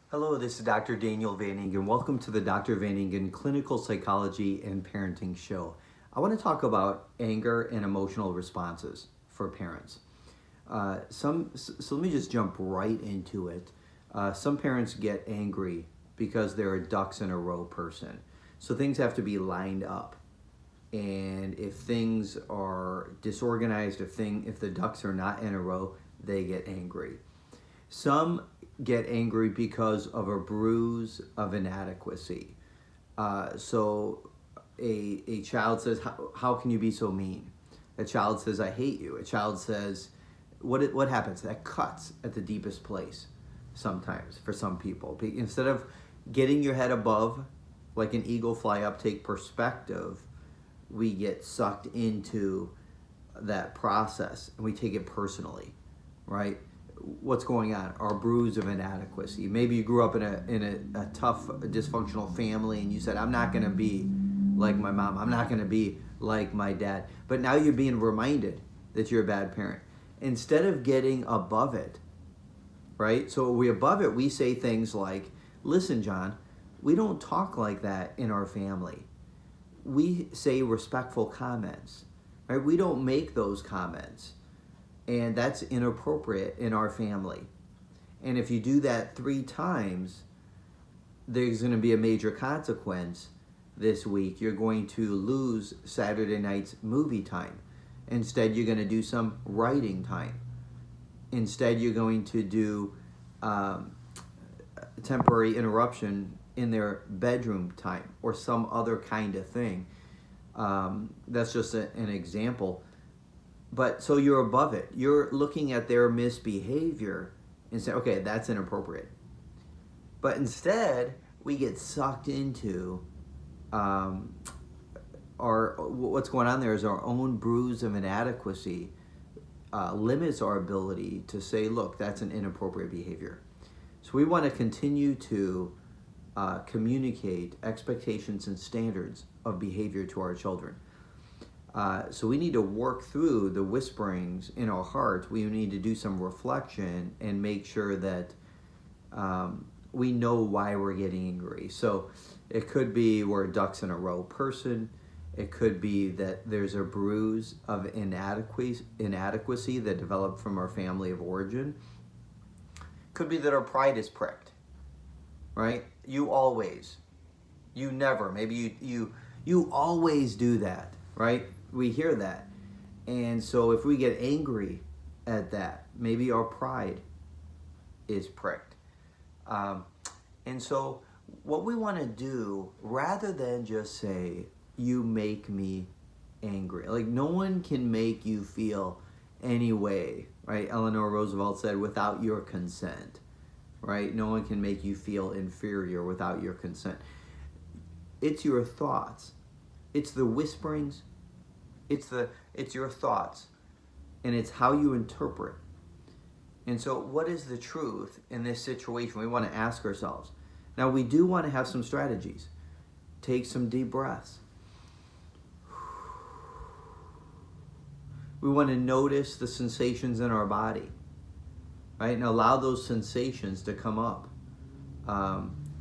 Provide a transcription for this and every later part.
Hello, this is Dr. Daniel Van Ingen. Welcome to the Dr. Van Ingen Clinical Psychology and Parenting Show. I want to talk about anger and emotional responses for parents. So let me just jump right into it. Some parents get angry because they're a ducks in a row person. So things have to be lined up. And if things are disorganized, if the ducks are not in a row, they get angry. Some get angry because of a bruise of inadequacy. So a child says, how can you be so mean? A child says, I hate you. A child says, what happens? That cuts at the deepest place sometimes for some people. Instead of getting your head above, like an eagle fly up, take perspective, we get sucked into that process and we take it personally, right? What's going on? Our bruise of inadequacy. Maybe you grew up in a tough, dysfunctional family and you said, I'm not going to be like my mom. I'm not going to be like my dad. But now you're being reminded that you're a bad parent. Instead of getting above it, right? So we above it, we say things like, listen, John, we don't talk like that in our family. We say respectful comments, right? We don't make those comments. And that's inappropriate in our family. And if you do that 3 times, there's going to be a major consequence this week. You're going to lose Saturday night's movie time. Instead, you're going to do some writing time. Instead, you're going to do temporary interruption in their bedroom time or some other kind of thing. That's just an example. But so you're above it. You're looking at their misbehavior and say, okay, that's inappropriate. But instead, we get sucked into what's going on there is our own bruise of inadequacy limits our ability to say, look, that's an inappropriate behavior. So we want to continue to communicate expectations and standards of behavior to our children. So we need to work through the whisperings in our heart. We need to do some reflection and make sure that we know why we're getting angry. So it could be we're a ducks in a row person. It could be that there's a bruise of inadequacy that developed from our family of origin. Could be that our pride is pricked, right? You always, you never, maybe you always do that, right? We hear that. And so if we get angry at that, maybe our pride is pricked. And so what we want to do, rather than just say, you make me angry. Like no one can make you feel any way, right? Eleanor Roosevelt said, without your consent, right? No one can make you feel inferior without your consent. It's your thoughts. It's the whisperings. It's your thoughts, and it's how you interpret. And so what is the truth in this situation? We want to ask ourselves. Now, we do want to have some strategies. Take some deep breaths. We want to notice the sensations in our body, right? And allow those sensations to come up.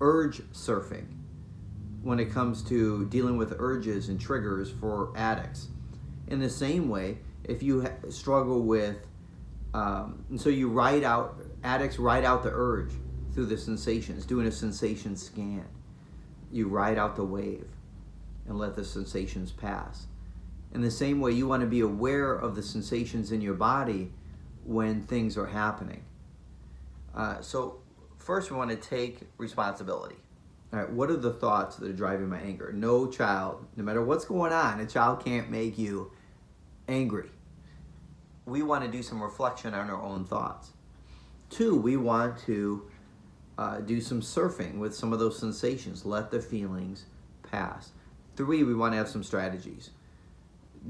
Urge surfing when it comes to dealing with urges and triggers for addicts. In the same way, if you struggle with, and so you addicts write out the urge through the sensations, doing a sensation scan. You ride out the wave and let the sensations pass. In the same way, you want to be aware of the sensations in your body when things are happening. So first we want to take responsibility. All right, what are the thoughts that are driving my anger? No child, no matter what's going on, a child can't make you angry. We want to do some reflection on our own thoughts. 2, we want to do some surfing with some of those sensations. Let the feelings pass. 3, we want to have some strategies.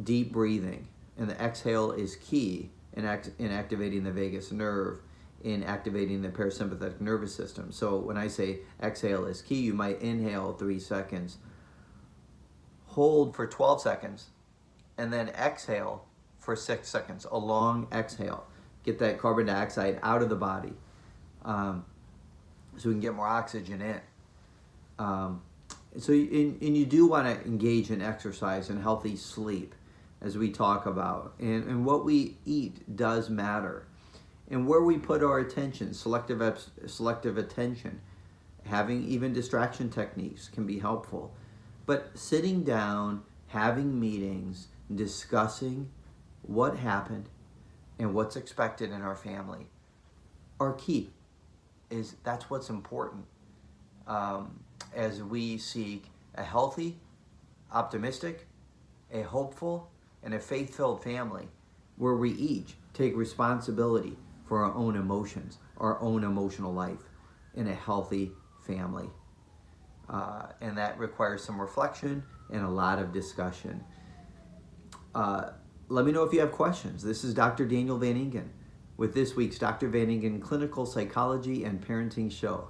Deep breathing, and the exhale is key in activating the vagus nerve, in activating the parasympathetic nervous system. So when I say exhale is key, you might inhale 3 seconds, hold for 12 seconds, and then exhale for 6 seconds, a long exhale. Get that carbon dioxide out of the body. so we can get more oxygen in. And you do want to engage in exercise and healthy sleep, as we talk about. And what we eat does matter. And where we put our attention, selective attention, having even distraction techniques can be helpful. But sitting down, having meetings, discussing what happened and what's expected in our family are key. That's what's important. As we seek a healthy, optimistic, a hopeful, and a faith-filled family where we each take responsibility for our own emotions, our own emotional life in a healthy family. And that requires some reflection and a lot of discussion. Let me know if you have questions. This is Dr. Daniel Van Ingen with this week's Dr. Van Ingen Clinical Psychology and Parenting Show.